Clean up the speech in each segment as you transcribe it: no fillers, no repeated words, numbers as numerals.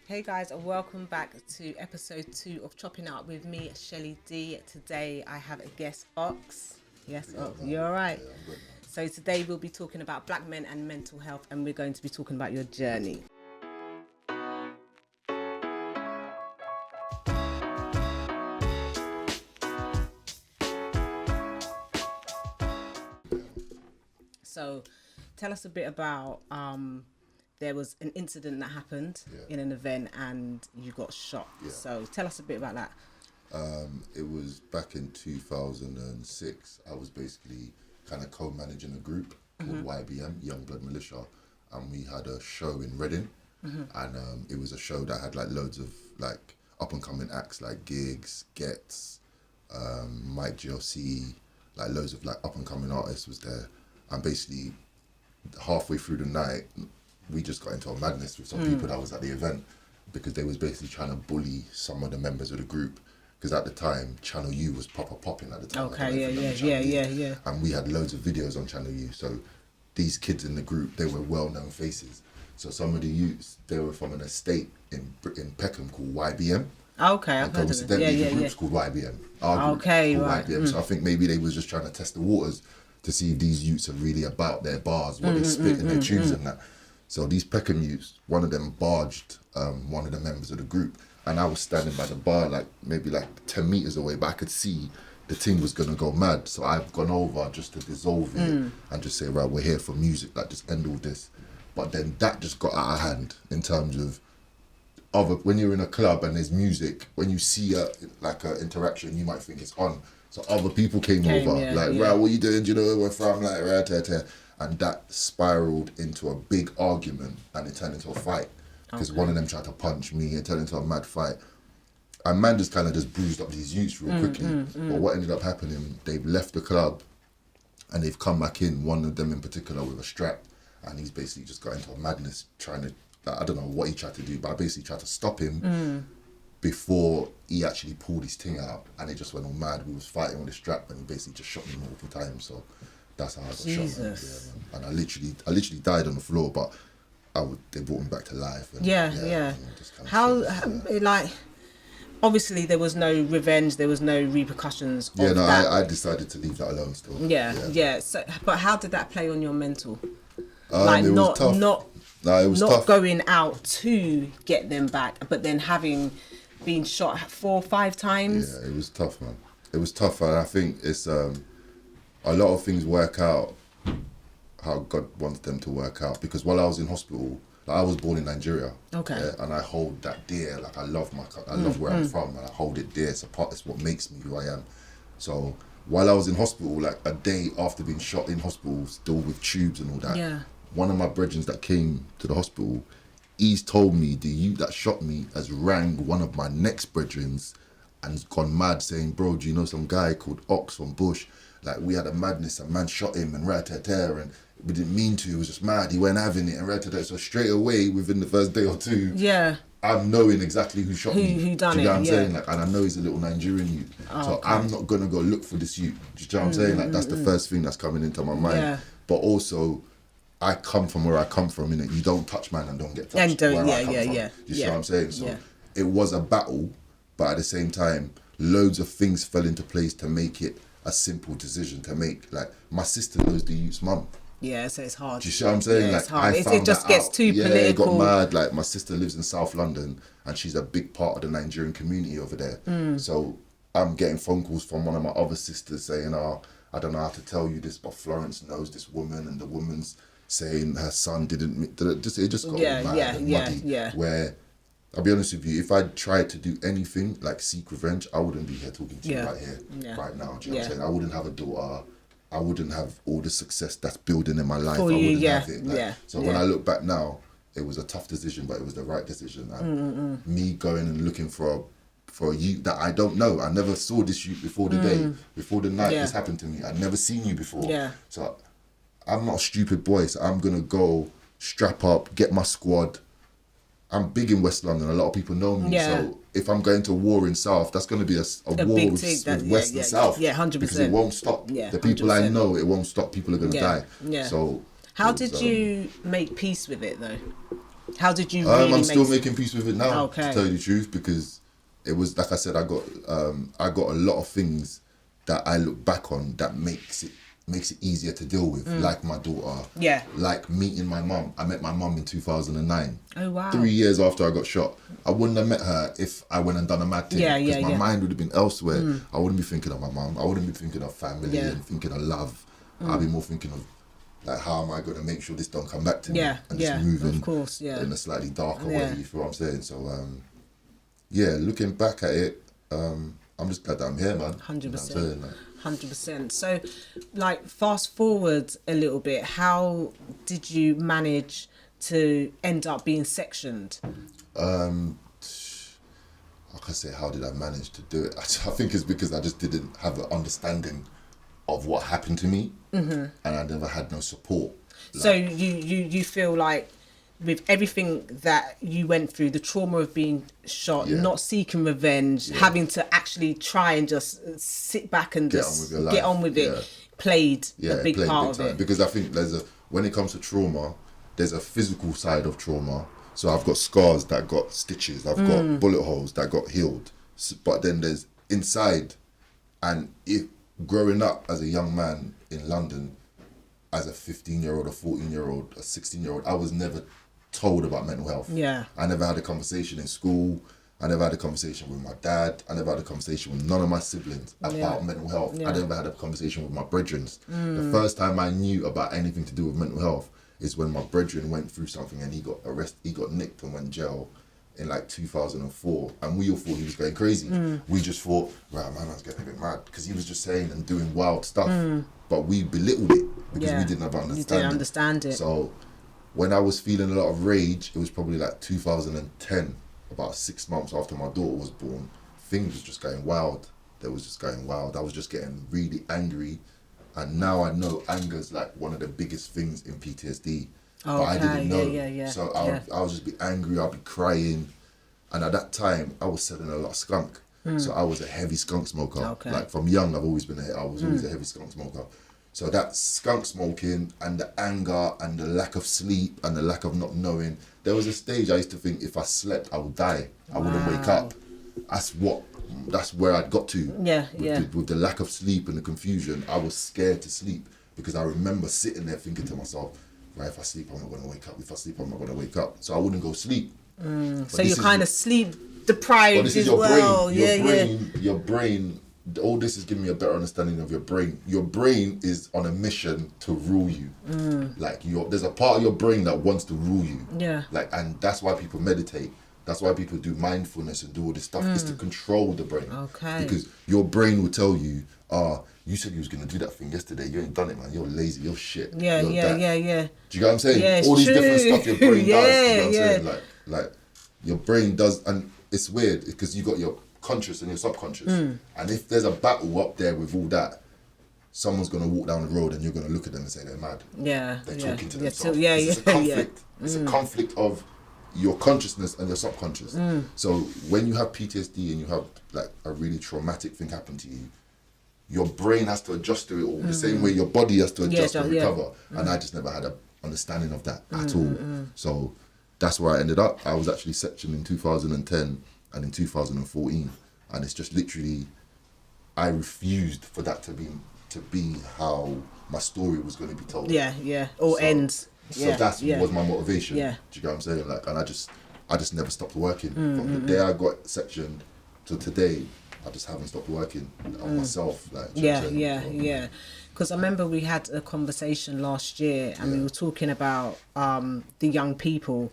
Hey guys, and welcome back to episode 2 of Chopping Up with me, Shelley Dee. Today I have a guest, Ox. Yes, Ox, you alright? Yeah, I'm good, man. So today we'll be talking about black men and mental health, and we're going to be talking about your journey. So tell us a bit about there was an incident that happened in an event and you got shot. Yeah. So tell us a bit about that. It was back in 2006. I was basically kind of co-managing a group called YBM, Young Blood Militia, and we had a show in Reading, and it was a show that had like loads of like up-and-coming acts like Gigs, Gets, Mike GLC, like loads of like up-and-coming artists was there, and basically halfway through the night, we just got into a madness with some people that was at the event because they was basically trying to bully some of the members of the group. Because at the time, Channel U was proper popping at the time. Okay, yeah. And we had loads of videos on Channel U. So these kids in the group, they were well-known faces. So some of the youths, they were from an estate in Peckham called YBM. Okay, I've heard of it. The group's called YBM. Our group Okay, called right. YBM. So I think maybe they was just trying to test the waters to see if these youths are really about their bars, what they spit in their tunes and that. So these Peckham youths, one of them barged one of the members of the group, and I was standing by the bar like maybe like 10 meters away, but I could see the team was gonna go mad. So I've gone over just to dissolve it and just say, right, we're here for music, like just end all this. But then that just got out of hand in terms of when you're in a club and there's music, when you see a interaction, you might think it's on. So other people came over, right, what you doing? Do you know where we're from? Like, right. And that spiraled into a big argument and it turned into a fight. Because one of them tried to punch me and turned into a mad fight. And man just kind of just bruised up these youths real quickly. But what ended up happening, they've left the club and they've come back in, one of them in particular with a strap. And he's basically just got into a madness trying to, like, I don't know what he tried to do, but I basically tried to stop him before he actually pulled his thing out. And it just went all mad. We was fighting with the strap and he basically just shot me multiple times. So that's how I got shot. Man. Yeah, man. And I literally died on the floor, but they brought me back to life. And, just kind of like, obviously there was no revenge, there was no repercussions. I decided to leave that alone still. Yeah. So, but how did that play on your mental? It was tough. It was not tough. going out to get them back, but then having been shot 4 or 5 times. Yeah, it was tough, man. It was tough, and I think it's a lot of things work out how God wants them to work out. Because while I was in hospital, like, I was born in Nigeria. Okay. Yeah, and I hold that dear. Like, I love I love where I'm from, and I hold it dear. It's what makes me who I am. So while I was in hospital, like a day after being shot in hospital, still with tubes and all that, one of my brethren that came to the hospital, he's told me the youth that shot me has rang one of my next brethrens and gone mad saying, bro, do you know some guy called Ox from Bush? Like, we had a madness, a man shot him and and we didn't mean to, he was just mad, he went having it and so straight away within the first day or two, I'm knowing exactly who shot me. Who done do you know what I'm it, saying? Like, and I know he's a little Nigerian youth, so I'm not gonna go look for this youth. Do you know what I'm saying? Like, that's the first thing that's coming into my mind. Yeah. But also, I come from where I come from, innit? You don't touch man and don't get touched. And don't, where I come from. yeah. You see what I'm saying? So it was a battle, but at the same time, loads of things fell into place to make it a simple decision to make. Like, my sister knows the youth's mum. Yeah, so it's hard. Do you see what I'm saying? Yeah, like, it's hard. It just gets too political. Yeah, it got mad. Like, my sister lives in South London and she's a big part of the Nigerian community over there. So I'm getting phone calls from one of my other sisters saying, I don't know how to tell you this, but Florence knows this woman, and the woman's saying her son didn't. It just got mad and muddy. Where, I'll be honest with you, if I tried to do anything like seek revenge, I wouldn't be here talking to you right here, right now. Do you know what I'm saying? I wouldn't have a daughter. I wouldn't have all the success that's building in my life. For I you, wouldn't have it. Like, so when yeah. I look back now, it was a tough decision, but it was the right decision. And me going and looking for a youth that I don't know. I never saw this youth before the day, before the night this happened to me. I'd never seen you before. Yeah. So I'm not a stupid boy, so I'm going to go strap up, get my squad. I'm big in West London. A lot of people know me. Yeah. So if I'm going to war in South, that's going to be a war with West and South. Yeah, 100%. Because it won't stop. Yeah, the people 100%. I know, it won't stop. People are going to die. Yeah. So how did you make peace with it though? How did you really I'm still making peace with it now, Okay. to tell you the truth, because it was, like I said, I got a lot of things that I look back on that makes it easier to deal with, like my daughter, like meeting my mum. I met my mum in 2009. Oh wow! 3 years after I got shot. I wouldn't have met her if I went and done a mad thing. Because my mind would have been elsewhere. I wouldn't be thinking of my mum. I wouldn't be thinking of family and thinking of love. I'd be more thinking of, like, how am I going to make sure this don't come back to me? And just moving of course, in a slightly darker way. You feel what I'm saying? So, looking back at it, I'm just glad that I'm here, man. 100%. 100%. So, like, fast forward a little bit, how did you manage to end up being sectioned? Like I say, how did I manage to do it? I think it's because I just didn't have an understanding of what happened to me, and I never had no support. So you feel like, with everything that you went through, the trauma of being shot, not seeking revenge, having to actually try and just sit back and just get on with it, played a big part of it. Because I think when it comes to trauma, there's a physical side of trauma. So I've got scars that got stitches, I've got bullet holes that got healed. But then there's inside, and growing up as a young man in London, as a 15-year-old, a 14-year-old, a 16-year-old, I was never told about mental health. I never had a conversation in school. I never had a conversation with my dad. I never had a conversation with none of my siblings about mental health. I never had a conversation with my brethren. The first time I knew about anything to do with mental health is when my brethren went through something and he got arrested, he got nicked and went jail in like 2004, and we all thought he was going crazy. We just thought, right, my man's getting a bit mad, because he was just saying and doing wild stuff, but we belittled it because we didn't have understanding. You didn't understand it. So when I was feeling a lot of rage, it was probably like 2010, about 6 months after my daughter was born. Things was just going wild. They was just going wild. I was just getting really angry, and now I know anger's like one of the biggest things in PTSD. But I didn't know. So I would just be angry, I'd be crying. And at that time, I was selling a lot of skunk. So I was a heavy skunk smoker. Like from young, I was always a heavy skunk smoker. So that skunk smoking and the anger and the lack of sleep and the lack of not knowing. There was a stage I used to think if I slept, I would die. I wouldn't wake up. That's where I'd got to. With the lack of sleep and the confusion, I was scared to sleep, because I remember sitting there thinking to myself, right, if I sleep, I'm not going to wake up. If I sleep, I'm not going to wake up. So I wouldn't go sleep. So you're kind of sleep deprived this is as well. Your brain, all this is giving me a better understanding of your brain. Your brain is on a mission to rule you. Like there's a part of your brain that wants to rule you. Like, and that's why people meditate. That's why people do mindfulness and do all this stuff. It's to control the brain. Because your brain will tell you, you said you was going to do that thing yesterday. You ain't done it, man. You're lazy. You're shit. Do you get what I'm saying? Yeah, all these true. different stuff your brain does. You know what I'm saying? Like your brain does, and it's weird because you got your conscious and your subconscious. And if there's a battle up there with all that, someone's going to walk down the road and you're going to look at them and say they're mad. They're talking to themselves. It's a conflict. It's a conflict of your consciousness and your subconscious. So when you have PTSD and you have like a really traumatic thing happen to you, your brain has to adjust to it all the same way your body has to adjust to recover. And I just never had an understanding of that at all. So that's where I ended up. I was actually sectioned in 2010 and in 2014, and it's just literally, I refused for that to be how my story was going to be told. Ends. So that was my motivation. Do you get what I'm saying? Like, and I just never stopped working. From the day I got sectioned to today, I just haven't stopped working on myself. Like, Because I remember we had a conversation last year, and we were talking about the young people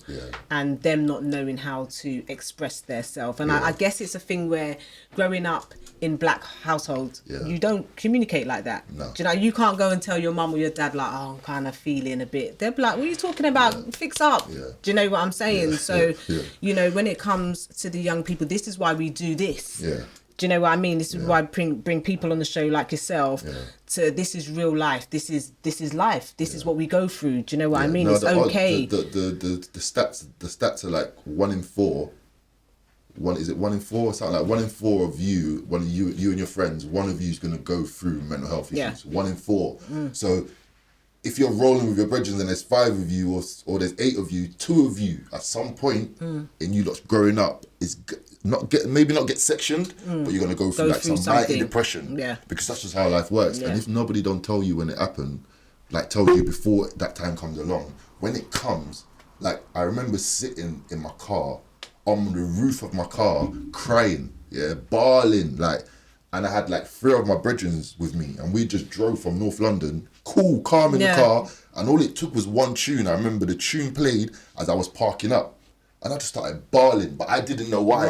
and them not knowing how to express their self. And I guess it's a thing where growing up in black households, you don't communicate like that. No. Do you know, you can't go and tell your mum or your dad like, oh, I'm kind of feeling a bit. They're like, what are you talking about? Fix up. Do you know what I'm saying? So, you know, when it comes to the young people, this is why we do this. Do you know what I mean? This is why I bring people on the show like yourself to, this is real life. This is life. This is what we go through. Do you know what I mean? No, it's okay. The stats are like 1 in 4. Is it 1 in 4? Something like 1 in 4 of you, you and your friends, one of you is going to go through mental health issues. 1 in 4. So if you're rolling with your brethren and there's 5 of you or there's 8 of you, 2 of you at some point in you lot growing up is maybe not get sectioned, but you're gonna go through like some mighty depression. Yeah. Because that's just how life works. Yeah. And if nobody don't tell you when it happened, like told you before that time comes along, when it comes, like I remember sitting in my car on the roof of my car crying, bawling, like. And I had like 3 of my brethren with me, and we just drove from North London, cool, calm in the car, and all it took was one tune. I remember the tune played as I was parking up, and I just started bawling, but I didn't know why.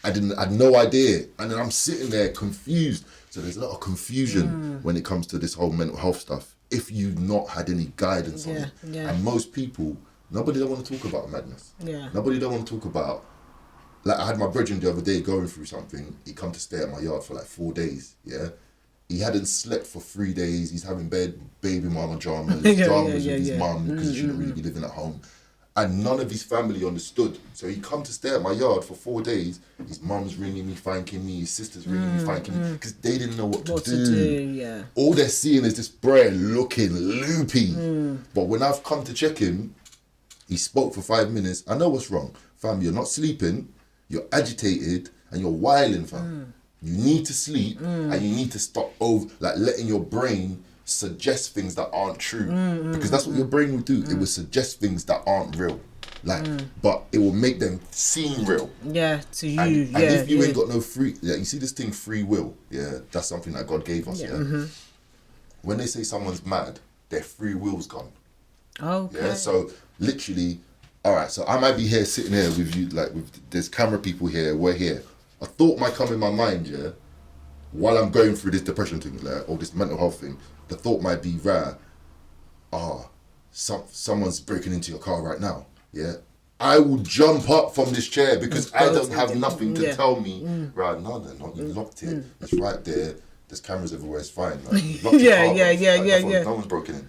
I had no idea, and then I'm sitting there confused. So there's a lot of confusion when it comes to this whole mental health stuff, if you've not had any guidance on it. And most people, nobody don't want to talk about madness. Nobody don't want to talk about. Like I had my brethren the other day going through something. He come to stay at my yard for like 4 days. He hadn't slept for 3 days. He's having baby mama dramas, with his mum because he shouldn't really be living at home, and none of his family understood. So he come to stay at my yard for 4 days. His mum's ringing me, thanking me. His sister's ringing me, thanking me, because they didn't know what to do. All they're seeing is this brer looking loopy. But when I've come to check him, he spoke for 5 minutes. I know what's wrong, fam. You're not sleeping. You're agitated and you're wilding, fam. You need to sleep and you need to stop letting your brain suggest things that aren't true. Because that's what your brain will do. It will suggest things that aren't real. But it will make them seem real. To you. And if you ain't got no you see this thing, free will, that's something that God gave us, When they say someone's mad, their free will's gone. So literally, all right, so I might be here sitting here with you, like there's camera people here, we're here. A thought might come in my mind, while I'm going through this depression thing, or this mental health thing. The thought might be, someone's breaking into your car right now, I will jump up from this chair because I don't have nothing to tell me, right, no, they're not, you locked it, it's right there, there's cameras everywhere, it's fine. Like, you locked your car, no one's broken in.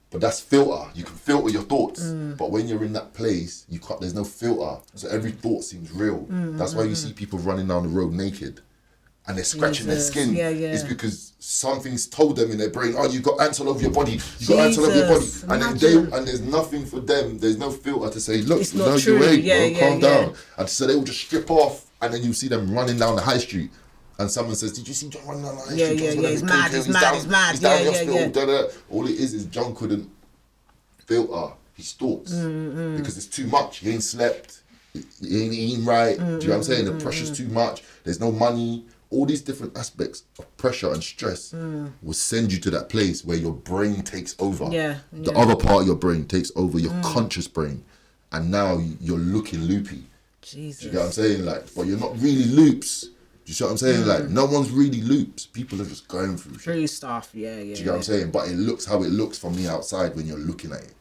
But that's filter. You can filter your thoughts. But when you're in that place, there's no filter. So every thought seems real. That's why you see people running down the road naked and they're scratching their skin. It's because something's told them in their brain, oh, you got ants all over your body. You got ants all over your body. And there's nothing for them. There's no filter to say, look, no, you ain't, bro, calm down. And so they will just strip off, and then you see them running down the high street. And someone says, did you see John running down the high street? He's mad. He's down the hospital. All it is John couldn't filter his thoughts because it's too much. He ain't slept. He ain't eating right. Do you know what I'm saying? The pressure's too much. There's no money. All these different aspects of pressure and stress will send you to that place where your brain takes over. The other part of your brain takes over, your conscious brain. And now you're looking loopy. Jesus. Do you know what I'm saying? Like, but you're not really loops. Do you see what I'm saying? Like, no one's really loops. People are just going through shit. Through stuff, Do you know what I'm saying? But it looks how it looks from the outside when you're looking at it.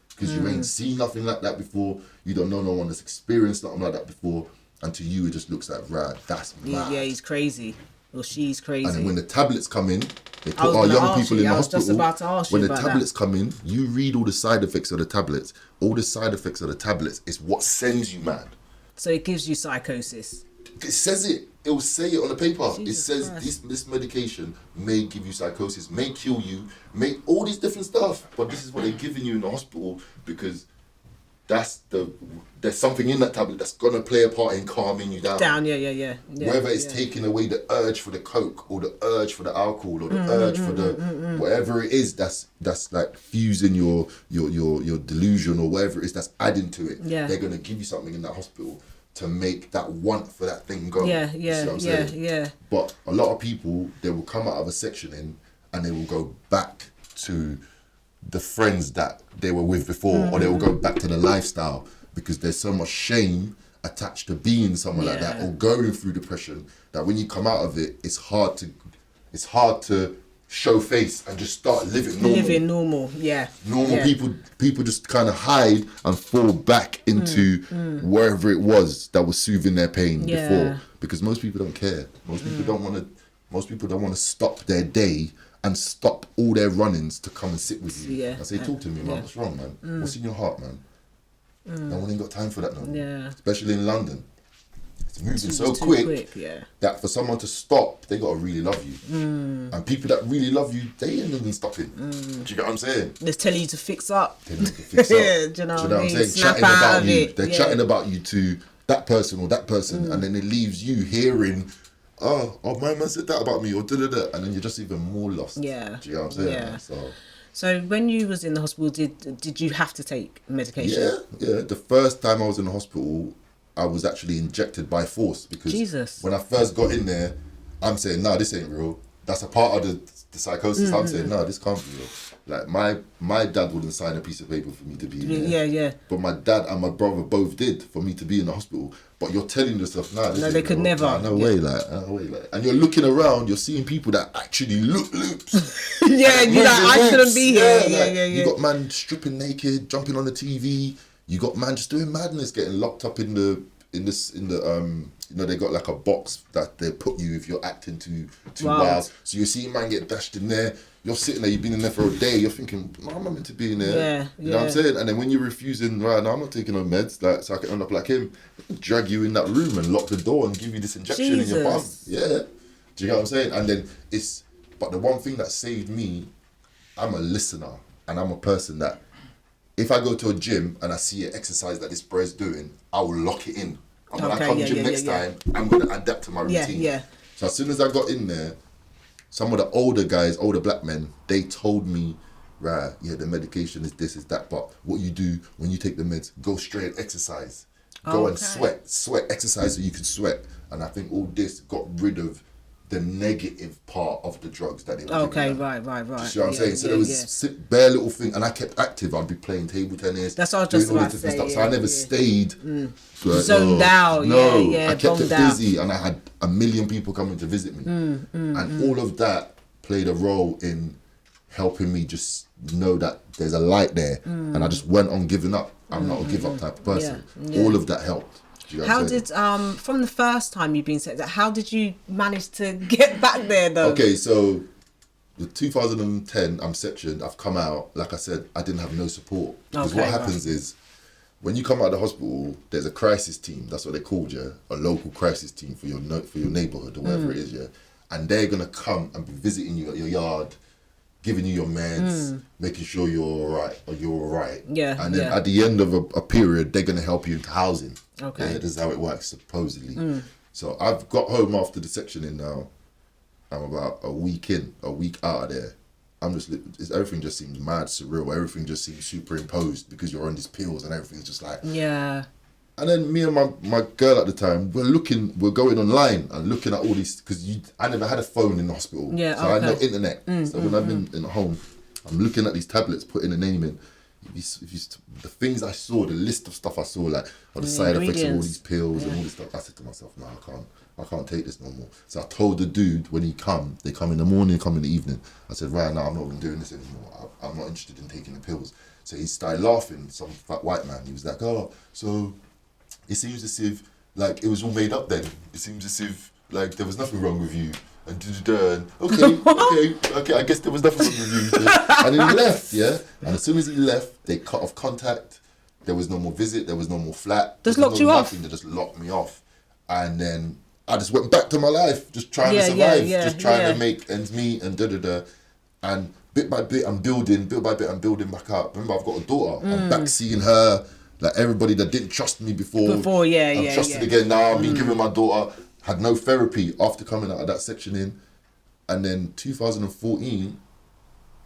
Because you ain't seen nothing like that before. You don't know no one that's experienced nothing like that before. And to you, it just looks like, right, that's mad. He's crazy. Or she's crazy. And then when the tablets come in, they put our young people in the hospital. I was just about to ask you when about the tablets come in, you read all the side effects of the tablets. All the side effects of the tablets is what sends you mad. So it gives you psychosis. It says it. It will say it on the paper. Jesus it says Christ. this medication may give you psychosis, may kill you, may all these different stuff. But this is what they're giving you in the hospital because there's something in that tablet that's gonna play a part in calming you down. Whether it's taking away the urge for the coke or the urge for the alcohol or the urge for the whatever it is that's like fusing your delusion or whatever it is that's adding to it. They're gonna give you something in that hospital to make that want for that thing go. But a lot of people, they will come out of a sectioning and they will go back to the friends that they were with before, or they will go back to the lifestyle because there's so much shame attached to being someone like that or going through depression that when you come out of it, it's hard to show face and just start living normal. People just kind of hide and fall back into wherever it was that was soothing their pain before, because most people don't care. Most people don't want to stop their day and stop all their runnings to come and sit with you. I say, talk to me, man. What's wrong, man? What's in your heart, man? No one ain't got time for that no more. Especially in London. It's moving so too quick yeah. that for someone to stop, they gotta really love you. And people that really love you, they ain't even stopping. Do you get what I'm saying? They're telling you to fix up. They need to fix up. Yeah, do you know what I mean? I'm saying? Snap Chatting out about of you. it. They're chatting about you to that person or that person, and then it leaves you hearing, oh, my man said that about me, or da-da-da, and then you're just even more lost. Yeah. Do you know what I'm saying? Yeah. So when you was in the hospital, did you have to take medication? Yeah. The first time I was in the hospital, I was actually injected by force because Jesus. when I first got in there, I'm saying, nah, this ain't real. That's a part of the psychosis. I'm saying, nah, this can't be real. Like my dad wouldn't sign a piece of paper for me to be in there. Yeah. But my dad and my brother both did for me to be in the hospital. But you're telling yourself, nah, this No, ain't they could real. never. Nah, no way, like. And you're looking around, you're seeing people that actually look loops. Yeah, you're like, I shouldn't be here. Yeah. You got man stripping naked, jumping on the TV. You got man just doing madness, getting locked up in the you know, they got like a box that they put you if you're acting too wild. So you see man get dashed in there. You're sitting there, you've been in there for a day. You're thinking, no, I'm not meant to be in there. Yeah, you know what I'm saying? And then when you're refusing, right, no, I'm not taking no meds, like, so I can end up like him. Drag you in that room and lock the door and give you this injection in your bum. Yeah. Do you know what I'm saying? And then but the one thing that saved me, I'm a listener and I'm a person that, if I go to a gym and I see an exercise that this bro's doing, I will lock it in. And when I come gym next time, I'm going to adapt to my routine. Yeah. So as soon as I got in there, some of the older guys, older black men, they told me, right, yeah, the medication is this, is that, but what you do when you take the meds, go straight and exercise. Go and sweat, exercise so you can sweat. And I think all this got rid of the negative part of the drugs that they were giving right. You see what I'm saying? So there was bare little thing, and I kept active. I'd be playing table tennis. That's what I was just about to say. Stuff. So I never stayed zoned out. No, I kept it busy, and I had 1 million people coming to visit me, and all of that played a role in helping me just know that there's a light there, and I just went on giving up. I'm not a give up type of person. All of that helped. How did from the first time you've been set, how did you manage to get back there though? Okay, so the 2010 I'm sectioned, I've come out, like I said, I didn't have no support. Because what happens is, when you come out of the hospital, there's a crisis team, that's what they called you, a local crisis team for your neighbourhood or wherever it is, and they're gonna come and be visiting you at your yard, giving you your meds, making sure you're all right. Yeah. And then at the end of a period, they're gonna help you into housing. Okay. Yeah, this is how it works, supposedly. So I've got home after the sectioning now. I'm about a week out of there. Everything just seems mad surreal. Everything just seems superimposed because you're on these pills and everything's just like... Yeah. And then me and my girl at the time, we're going online and looking at all these, because I never had a phone in the hospital. Yeah, so I had no internet. So when I've been in home, I'm looking at these tablets, putting a name in. The things I saw, the list of stuff I saw, like the side effects of all these pills and all this stuff, I said to myself, no, I can't take this no more. So I told the dude when they come in the morning, come in the evening. I said, right now, I'm not even doing this anymore. I'm not interested in taking the pills. So he started laughing, some fat white man. He was like, oh, so it seems as if, like, it was all made up then. It seems as if, like, there was nothing wrong with you. And okay, I guess there was nothing wrong with you. And he left, And as soon as he left, they cut off contact. There was no more visit. There was no more flat. Just locked you off. They just locked me off. And then I just went back to my life, just trying to survive, just trying to make ends meet and And bit by bit, I'm building back up. Remember, I've got a daughter. I'm back seeing her. Like everybody that didn't trust me before. I'm trusted again now. I've been giving my daughter. Had no therapy after coming out of that sectioning. And then 2014,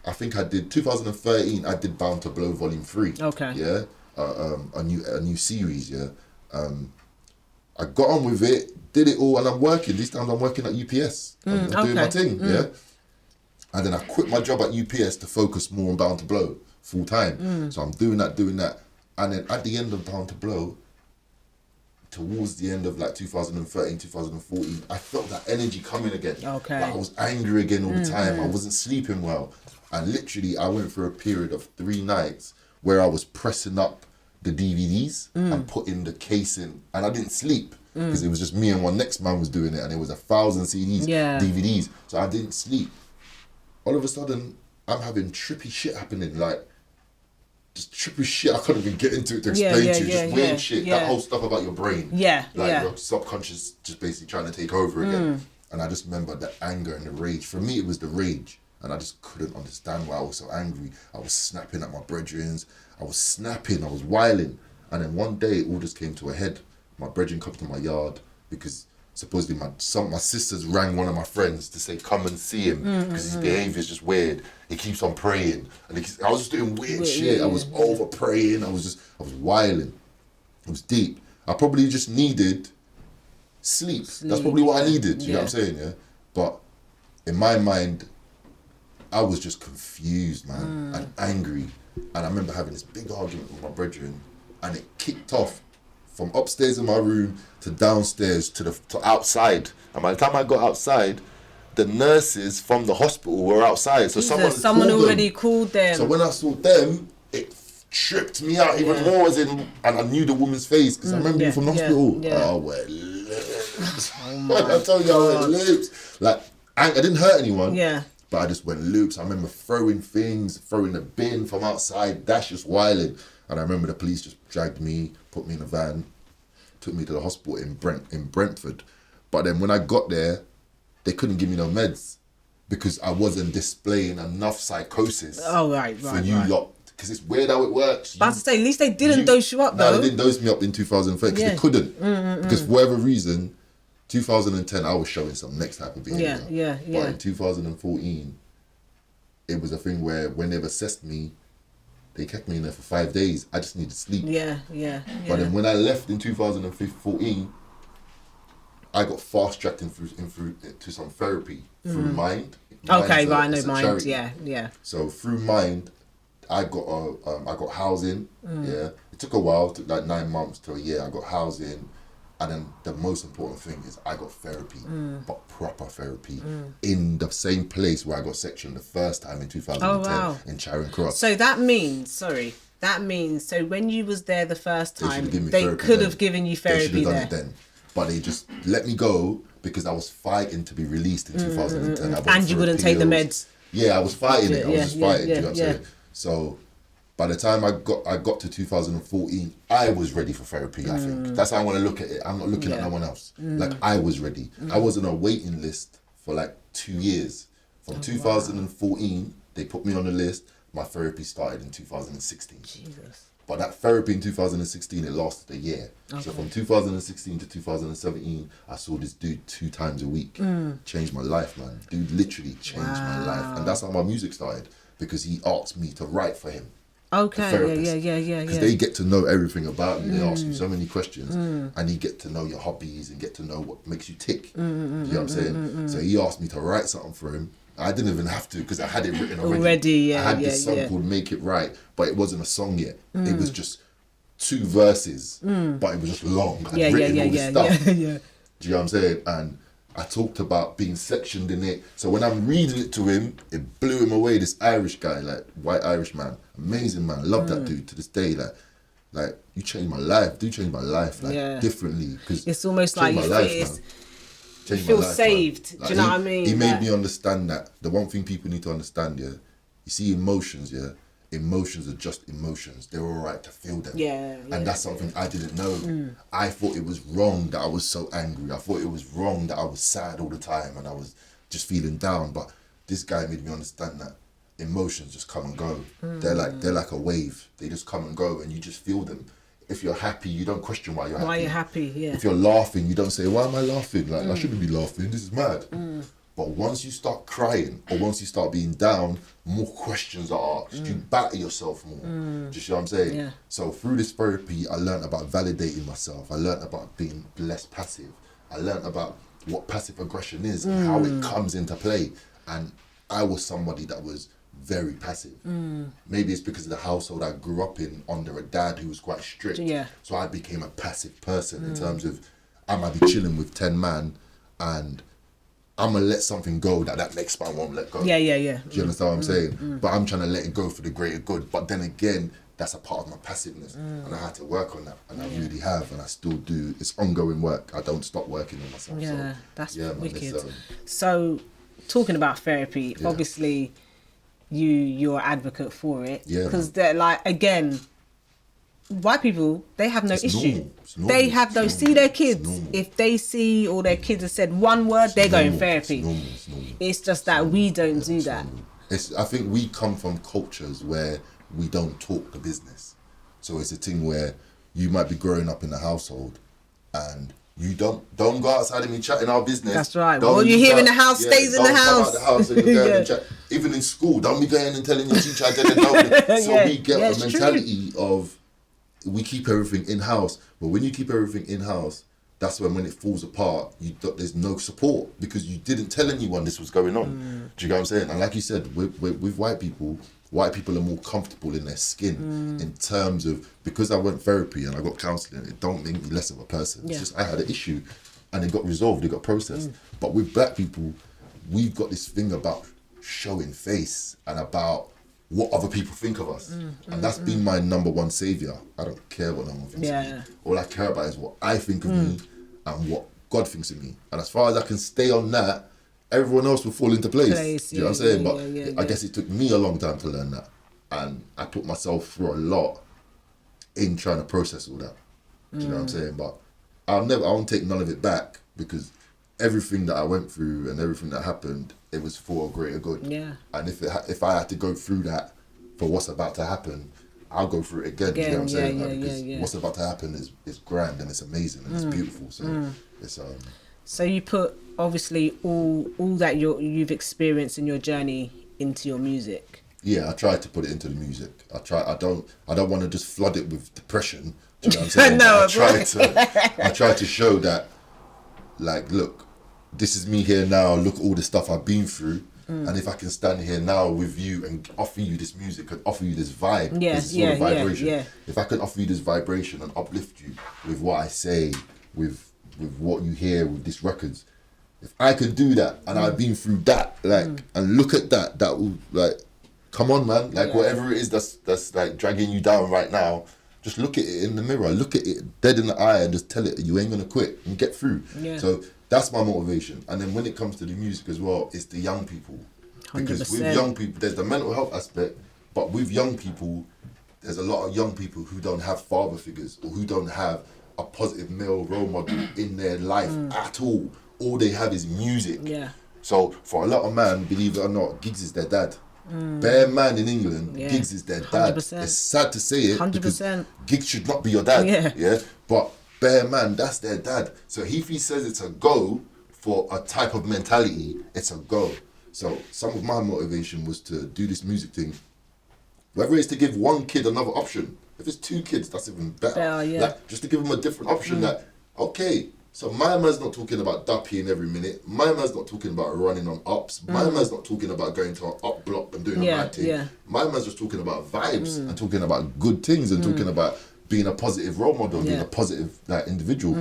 I think 2013, I did Bound to Blow Volume 3. Okay. Yeah? A new series, yeah? I got on with it, did it all, and I'm working. These times I'm working at UPS. I'm doing my thing, yeah? And then I quit my job at UPS to focus more on Bound to Blow full time. So I'm doing that. And then at the end of Bound to Blow, towards the end of like 2013, 2014, I felt that energy coming again. Okay. Like I was angry again all the time. I wasn't sleeping well. And literally I went through a period of 3 nights where I was pressing up the DVDs and putting the case in. And I didn't sleep because it was just me and one next man was doing it, and it was 1,000 CDs, DVDs. So I didn't sleep. All of a sudden, I'm having trippy shit happening. Like, just trippy shit. I couldn't even get into it to explain to you. Just weird shit. That whole stuff about your brain. Your subconscious just basically trying to take over again. And I just remember the anger and the rage. For me, it was the rage. And I just couldn't understand why I was so angry. I was snapping at my brethrens. I was snapping. I was wiling. And then one day, it all just came to a head. My brethren come to my yard because supposedly my sisters rang one of my friends to say, come and see him because his behaviour is just weird. He keeps on praying. And I was just doing weird shit. I was over praying. I was wiling. It was deep. I probably just needed sleep. That's probably what I needed. You know what I'm saying? Yeah. But in my mind, I was just confused, man, and angry. And I remember having this big argument with my brethren, and it kicked off from upstairs in my room to downstairs to outside. And by the time I got outside, the nurses from the hospital were outside. So someone already called them. So when I saw them, it tripped me out even more, and I knew the woman's face because I remember you from the hospital. I went loops. I told you I went loops. Like, it didn't hurt anyone. Yeah. But I just went loops. I remember throwing things, throwing the bin from outside, that's just wilding. And I remember the police just dragged me, put me in a van, took me to the hospital in Brentford. But then when I got there, they couldn't give me no meds because I wasn't displaying enough psychosis. Oh, right. For you lot. Because it's weird how it works. But to say, at least they didn't dose you up, though. No, they didn't dose me up in 2003 because they couldn't. Because for whatever reason, 2010, I was showing some next type of behaviour. Yeah. But in 2014, it was a thing where when they've assessed me, they kept me in there for 5 days. I just needed sleep. Yeah. But then when I left in 2014, I got fast-tracked into some therapy through Mind. Okay, right, I know Mind, yeah. So through Mind, I got housing, yeah. It took a while, took like 9 months to a year. I got housing. And then the most important thing is I got therapy, but proper therapy, in the same place where I got sectioned the first time in 2010 in Charing Cross. So that means, so when you was there the first time, they could have given you therapy there. They should have done it then. But they just let me go because I was fighting to be released in 2010. And you wouldn't take the meds. Yeah, I was fighting it. I was just fighting, do you know what I'm saying? So by the time I got to 2014, I was ready for therapy, I think. That's how I want to look at it. I'm not looking at no one else. Like, I was ready. I was on a waiting list for like 2 years. From 2014, they put me on the list. My therapy started in 2016. Jesus. But that therapy in 2016, it lasted a year. Okay. So from 2016 to 2017, I saw this dude 2 times a week. Changed my life, man. Dude literally changed my life. And that's how my music started, because he asked me to write for him. Okay, yeah. Because they get to know everything about you. They ask you so many questions, and you get to know your hobbies and get to know what makes you tick. You know what I'm saying? So he asked me to write something for him. I didn't even have to because I had it written already. I had this song called Make It Right, but it wasn't a song yet. It was just 2 verses, but it was just long. I'd written all this stuff. Do you know what I'm saying? And I talked about being sectioned in it. So when I'm reading it to him, it blew him away. This Irish guy, like white Irish man, amazing man. Love that dude to this day. Like you changed my life. Do change my life differently, because it's almost like you feel saved. Like, do you know what I mean? He made me understand that the one thing people need to understand, you see emotions, emotions are just emotions. They're all right to feel them. And that's something I didn't know. I thought it was wrong that I was so angry. I thought it was wrong that I was sad all the time and I was just feeling down. But this guy made me understand that emotions just come and go. They're like a wave. They just come and go and you just feel them. If you're happy, you don't question why you're happy. Why you're happy, If you're laughing, you don't say, why am I laughing? Like, I shouldn't be laughing. This is mad. But once you start crying or once you start being down, more questions are asked. You batter yourself more. Do you see what I'm saying? Yeah. So through this therapy, I learned about validating myself. I learned about being less passive. I learned about what passive aggression is and how it comes into play. And I was somebody that was very passive. Maybe it's because of the household I grew up in under a dad who was quite strict. So I became a passive person in terms of I might be chilling with 10 man and I'm going to let something go that next man won't let go. Yeah. Do you understand what I'm saying? But I'm trying to let it go for the greater good. But then again, that's a part of my passiveness. And I had to work on that. And I really have. And I still do. It's ongoing work. I don't stop working on myself. Yeah, so, that's wicked. So, talking about therapy, obviously, you're advocate for it. Yeah, because they're like, again, white people, they have no issue. Normal. They have no, see their kids, if they see or their kids have said one word, they're going therapy. It's normal. It's just that we don't do that. I think we come from cultures where we don't talk the business. So it's a thing where you might be growing up in a household and you don't go outside and be chatting our business. That's right. What you hear in the house stays in the house. Don't come out the house and you're going and chat. Even in school, don't be going and telling your teacher I didn't know. So we get a mentality of we keep everything in-house. But when you keep everything in-house, that's when it falls apart, there's no support because you didn't tell anyone this was going on. Do you get what I'm saying? And like you said, with white people are more comfortable in their skin in terms of, because I went therapy and I got counselling, it don't make me less of a person. It's just I had an issue and it got resolved, it got processed. But with black people, we've got this thing about showing face and about what other people think of us. And that's been my number one saviour. I don't care what no one thinks of me. All I care about is what I think of me and what God thinks of me. And as far as I can stay on that, everyone else will fall into place. You know what I'm saying? But I guess it took me a long time to learn that. And I put myself through a lot in trying to process all that. Do you know what I'm saying? But I won't take none of it back because everything that I went through and everything that happened, it was for a greater good. Yeah. And if I had to go through that for what's about to happen, I'll go through it again. You know what I'm saying? Because what's about to happen is grand and it's amazing and it's beautiful. So it's So you put obviously all that you've experienced in your journey into your music. Yeah, I try to put it into the music. I don't want to just flood it with depression. Do you know what I'm saying? No, I try to show that, like, look, this is me here now. Look at all the stuff I've been through. And if I can stand here now with you and offer you this music and offer you this vibe, this sort of vibration. If I can offer you this vibration and uplift you with what I say, with what you hear with these records, if I can do that and I've been through that, like, and look at that will, like, come on, man, like, whatever it is that's like dragging you down right now, just look at it in the mirror, look at it dead in the eye and just tell it you ain't gonna quit and get through. So that's my motivation. And then when it comes to the music as well, it's the young people. Because 100%. With young people, there's the mental health aspect, but with young people, there's a lot of young people who don't have father figures or who don't have a positive male role model in their life at all. All they have is music. So for a lot of men, believe it or not, Giggs is their dad. Bare man in England, Giggs is their dad. 100%. It's sad to say it 100%. Because Giggs should not be your dad. But bare man, that's their dad. So if he says it's a go for a type of mentality, it's a go. So some of my motivation was to do this music thing, whether it's to give one kid another option. If it's two kids, that's even better. Like, just to give them a different option that, okay, so my man's not talking about duppying every minute. My man's not talking about running on ups. My man's not talking about going to an up block and doing a bad thing. My man's just talking about vibes and talking about good things and talking about being a positive role model, being a positive individual.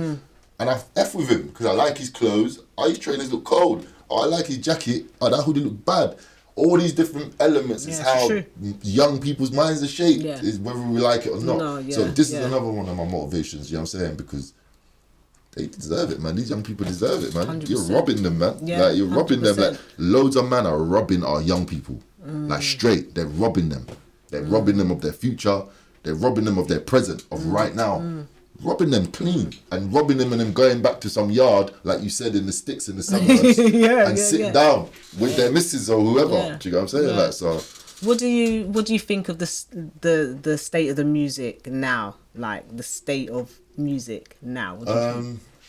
And I F with him because I like his clothes. Oh, his trainers look cold. Oh, I like his jacket. Oh, that hoodie look bad. All these different elements is how young people's minds are shaped, is whether we like it or not. So this is another one of my motivations, you know what I'm saying? Because they deserve it, man. These young people deserve it, man. 100%. You're robbing them, man. Like, you're robbing 100%. Them. Like, loads of men are robbing our young people. Like, straight. They're robbing them. They're robbing them of their future. They're robbing them of their present, of right now. Robbing them clean and robbing them and them going back to some yard, like you said, in the sticks in the suburbs and sitting down with their missus or whoever. Do you know what I'm saying? Like, so. What do you think of the state of the music now? Like the state of music now?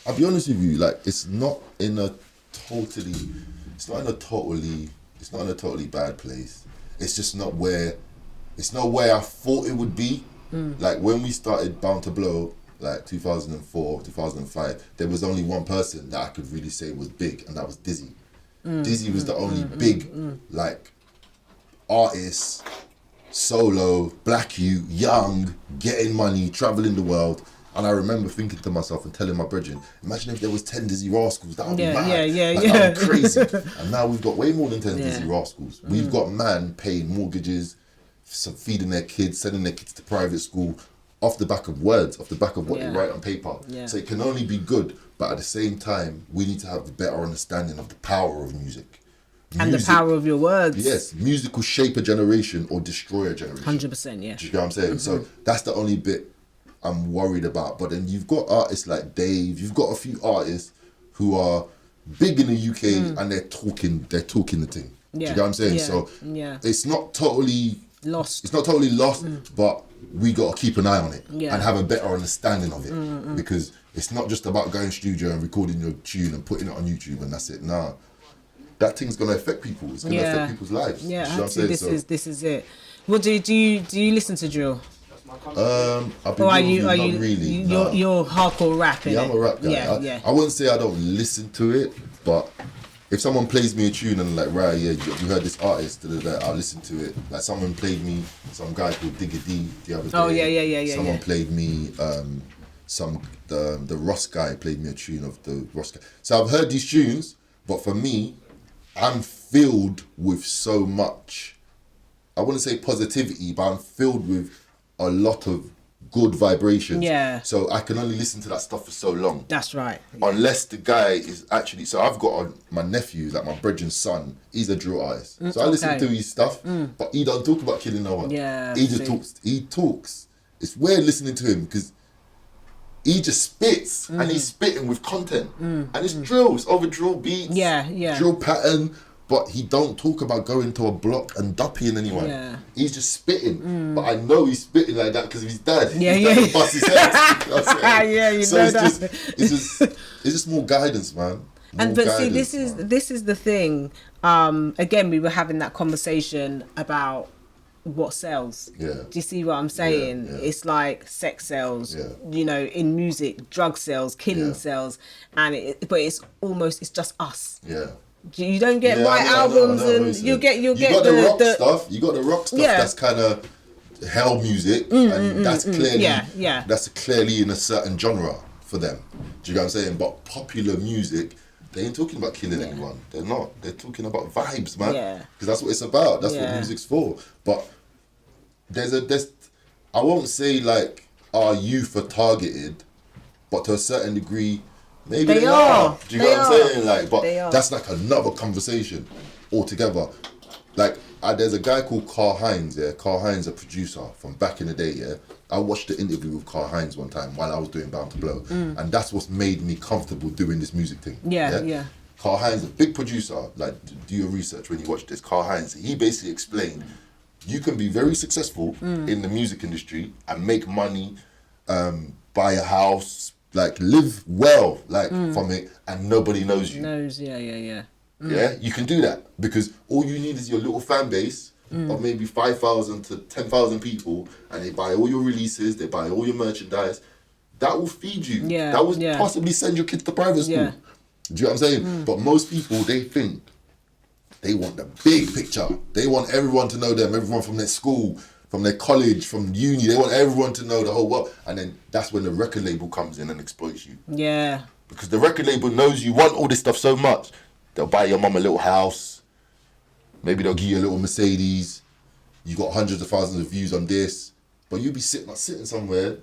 I'll be honest with you. Like, it's not in a totally bad place. It's just not where I thought it would be. Like when we started Bound to Blow, like 2004, 2005, there was only one person that I could really say was big, and that was Dizzy. Dizzy was the only big, like, artist, solo, black youth, young, getting money, travelling the world. And I remember thinking to myself and telling my brethren, imagine if there was 10 Dizzy Rascals, that would be mad. That would be crazy. And now we've got way more than 10 Dizzy Rascals. We've got man paying mortgages, feeding their kids, sending their kids to private school, off the back of words, off the back of what they write on paper. So it can only be good, but at the same time, we need to have a better understanding of the power of music. And the power of your words. Yes, music will shape a generation or destroy a generation. 100%, yeah. Do you get what I'm saying? So that's the only bit I'm worried about. But then you've got artists like Dave. You've got a few artists who are big in the UK and they're talking the thing. Do you get what I'm saying? So it's not totally lost. It's not totally lost, but we got to keep an eye on it and have a better understanding of it because it's not just about going studio and recording your tune and putting it on YouTube and that's it. Nah, that thing's gonna affect people. It's gonna affect people's lives. Yeah, you know what I'm saying? this is it. Well, do you listen to drill? I've been or are you really. You're hardcore rap? Yeah, I'm a rap guy. I wouldn't say I don't listen to it, but if someone plays me a tune and like, right, yeah, you heard this artist, I'll listen to it. Like someone played me some guy called Digger D the other day. Oh yeah. Someone played me the Ross guy played me a tune of the Ross guy. So I've heard these tunes, but for me, I'm filled with so much. I wouldn't say positivity, but I'm filled with a lot of good vibrations. Yeah. So I can only listen to that stuff for so long. That's right. Yeah. Unless the guy is actually... So I've got my nephew, like my brethren's son, he's a drill artist. So I listen to his stuff, but he don't talk about killing no one. Yeah. He just talks. He talks. It's weird listening to him because he just spits and he's spitting with content. And it's drill. It's over drill beats. Yeah. Drill pattern. But he don't talk about going to a block and dupping anyone. Yeah. He's just spitting. But I know he's spitting like that because of his dad. Yeah, his dad bust his head. Yeah, you so know it's that. It's just more guidance, man. See, this is the thing. Again, we were having that conversation about what sells. Yeah. Do you see what I'm saying? Yeah. It's like sex sells. Yeah. You know, in music, drug sells, killing sells, and but it's just us. Yeah. You don't get white albums, and you get the rock stuff. You got the rock stuff. That's kind of hell music, and that's clearly that's clearly in a certain genre for them. Do you know what I'm saying? But popular music, they ain't talking about killing anyone. They're not. They're talking about vibes, man. Yeah. Because that's what it's about. That's what music's for. But there's I won't say like our youth are targeted, but to a certain degree. Maybe they are. Do you know what I'm saying? Like, but that's like another conversation altogether. Like, there's a guy called Carl Hines. Yeah, Carl Hines, a producer from back in the day. Yeah, I watched the interview with Carl Hines one time while I was doing Bound to Blow, and that's what's made me comfortable doing this music thing. Yeah. Carl Hines, a big producer. Like, do your research when you watch this. Carl Hines, he basically explained you can be very successful in the music industry and make money, buy a house. Like live well, from it, and nobody knows you. Yeah, you can do that because all you need is your little fan base of maybe 5,000 to 10,000 people, and they buy all your releases, they buy all your merchandise. That will feed you. Yeah, that will possibly send your kids to private school. Yeah. Do you know what I'm saying? But most people, they think they want the big picture. They want everyone to know them, everyone from their school, from their college, from uni. They want everyone to know the whole world. And then that's when the record label comes in and exploits you. Yeah. Because the record label knows you want all this stuff so much. They'll buy your mum a little house. Maybe they'll give you a little Mercedes. You got hundreds of thousands of views on this. But you'll be sitting somewhere,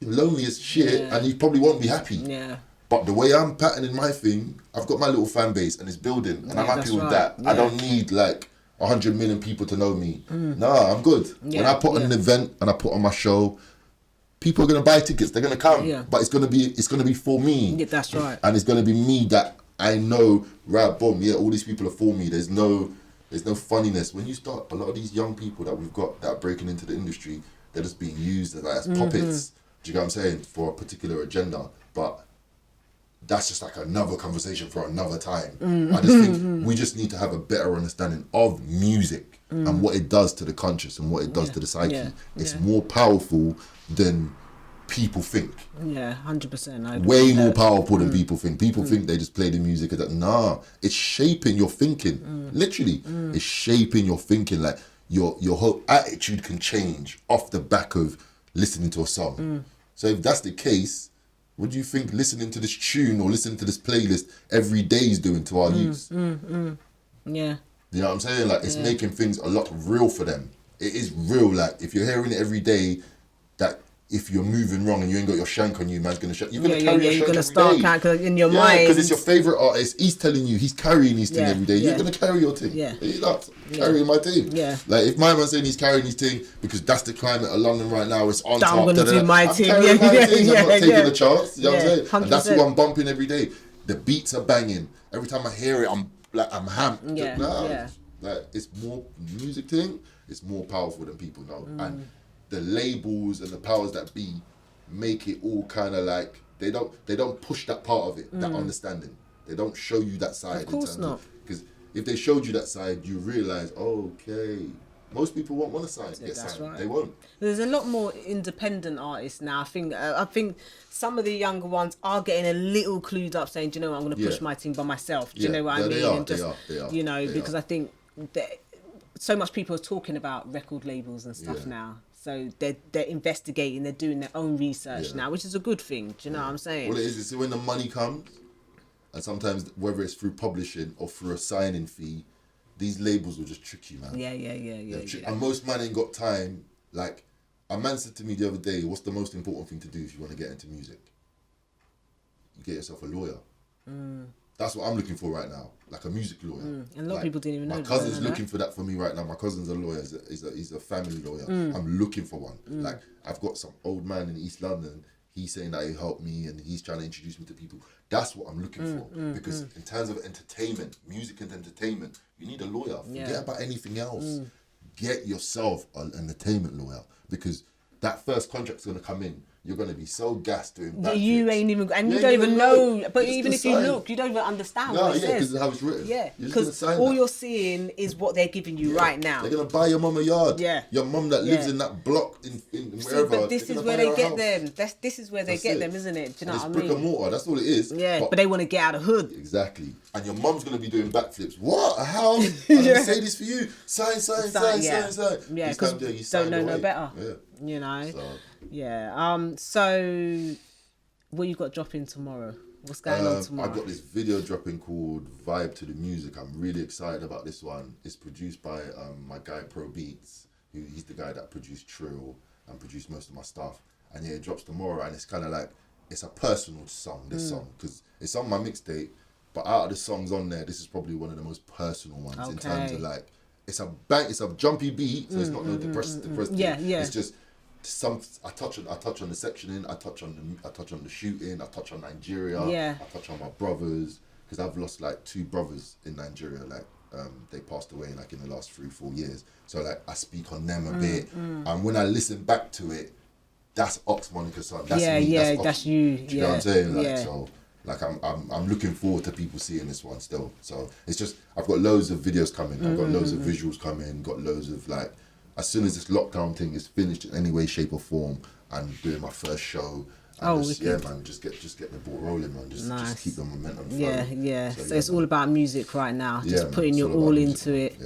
lonely as shit, and you probably won't be happy. Yeah. But the way I'm patterning my thing, I've got my little fan base and it's building. And I'm happy with that. Yeah. I don't need 100 million people to know me. Nah, I'm good. When I put on an event and I put on my show, people are gonna buy tickets. They're gonna come, but it's gonna be for me. Yeah, that's right. And it's gonna be me that I know. Right, boom. Yeah, all these people are for me. There's no funniness when you start. A lot of these young people that we've got that are breaking into the industry, they're just being used as puppets. Do you get what I'm saying? For a particular agenda, but. That's just like another conversation for another time. I just think we just need to have a better understanding of music and what it does to the conscious and what it does to the psyche. It's more powerful than people think. Yeah, 100%. Way more powerful than people think. People think they just play the music. Nah, it's shaping your thinking. Literally, it's shaping your thinking. Like your whole attitude can change off the back of listening to a song. So if that's the case, what do you think listening to this tune or listening to this playlist every day is doing to our youth? Yeah. You know what I'm saying? Like, it's making things a lot real for them. It is real. Like, if you're hearing it every day, that if you're moving wrong and you ain't got your shank on you, man's gonna you're gonna carry your you're shank gonna every start day. cause in your mind, because it's your favorite artist. He's telling you he's carrying his thing every day. Yeah. You're gonna carry your thing. Yeah, He's not carrying my thing. Yeah, like if my man's saying he's carrying his thing because that's the climate of London right now. It's on top. I'm gonna do my thing. I'm my thing. I'm not taking a chance. You know what I'm saying? 100%. And that's what I'm bumping every day. The beats are banging. Every time I hear it, I'm hamped. Like it's more music thing. It's more powerful than people know, and the labels and the powers that be make it all kind of like they don't push that part of it, that understanding. They don't show you that side. Of course not. Because if they showed you that side, you realize, okay, most people won't want to sign. Get signed. Right. They won't. There's a lot more independent artists now. I think some of the younger ones are getting a little clued up, saying, "Do you know what? I'm going to push my team by myself." Do you know what I mean? They are. You know, because I think that so much people are talking about record labels and stuff now. So they're investigating, they're doing their own research now, which is a good thing. Do you know what I'm saying? Well, it is. It's when the money comes, and sometimes whether it's through publishing or through a signing fee, these labels will just trick you, man. Yeah. And most man ain't got time. Like a man said to me the other day, "What's the most important thing to do if you want to get into music? You get yourself a lawyer." That's what I'm looking for right now, like a music lawyer. And a lot of people didn't even know. My cousin's looking for that for me right now. My cousin's a lawyer. He's a family lawyer. I'm looking for one. Like I've got some old man in East London. He's saying that he'll help me and he's trying to introduce me to people. That's what I'm looking for. Because in terms of entertainment, music and entertainment, you need a lawyer. Forget about anything else. Get yourself an entertainment lawyer, because that first contract's going to come in. You're going to be so gassed doing backflips. You ain't even, and you don't even know. But even if you look, you don't even understand what it says. because how it's written. Yeah, because all you're seeing is what they're giving you right now. They're going to buy your mum a yard. Yeah. Your mum that lives in that block in wherever. But this is where they get them. This is where they get them, isn't it? Do you know what I mean? It's brick and mortar. That's all it is. Yeah, but they want to get out of hood. Exactly. And your mum's going to be doing backflips. What? How? I'm going to say this for you. Sign. Yeah, because you don't know no better. Yeah. You know. So what you got dropping tomorrow? What's going on tomorrow? I've got this video dropping called Vibe to the Music. I'm really excited about this one. It's produced by my guy Pro Beats. He's the guy that produced Trill and produced most of my stuff. And it drops tomorrow, and it's kind of like, it's a personal song, this song, because it's on my mixtape, but out of the songs on there, this is probably one of the most personal ones in terms of like, it's a jumpy beat, so it's not no depressed. Yeah. It's just I touch on the sectioning, I touch on the shooting, I touch on Nigeria, I touch on my brothers, because I've lost like 2 brothers in Nigeria, like they passed away like in the last 3-4 years, so like I speak on them a bit, and when I listen back to it, that's Ox Monica's son, that's me, that's you. Do you know what I'm saying? Like, so like I'm looking forward to people seeing this one still. So it's just, I've got loads of videos coming, I've got loads of visuals coming, got loads of like, as soon as this lockdown thing is finished in any way, shape or form, I'm doing my first show. And just get the ball rolling, man. Just keep the momentum flowing. Yeah. So it's all about music right now. Just putting your all into it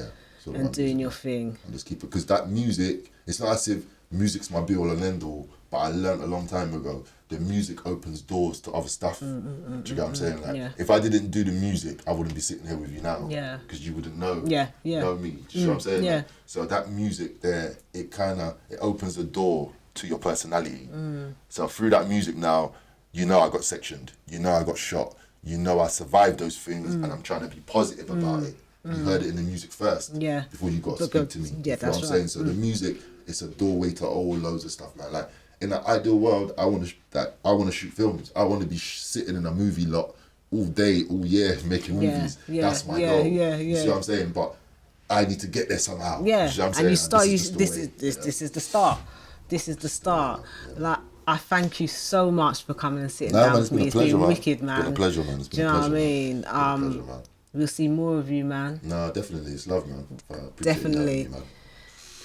and doing your thing. And just keep it, because that music, it's not as if music's my be all and end all, but I learned a long time ago, the music opens doors to other stuff. Do you get what I'm saying? Like, if I didn't do the music, I wouldn't be sitting here with you now. Yeah. Because you wouldn't know. Know me. Do you know what I'm saying? Yeah. Like, so that music there, it opens the door to your personality. So through that music now, you know I got sectioned. You know I got shot. You know I survived those things, and I'm trying to be positive about it. You heard it in the music first. Yeah. Before you got to speak to me. Yeah, that's what I'm saying. So the music, it's a doorway to all loads of stuff, man. Like, in an ideal world, I want to shoot films. I want to be sitting in a movie lot all day, all year, making movies. That's my goal. You see what I'm saying? But I need to get there somehow. Yeah. You see what I'm and saying? you start. This is the start. This is the start. Like, I thank you so much for coming and sitting down with me. It's been wicked, man. It's been a pleasure, man. Do you know what I mean? We'll see more of you, man. No, definitely. It's love, man. Definitely.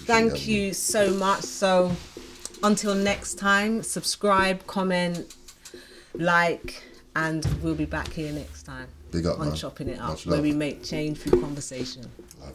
Thank you so much. So, until next time, subscribe, comment, like, and we'll be back here next time. Big up, on man. Chopping It Up, where we make change through conversation. Love.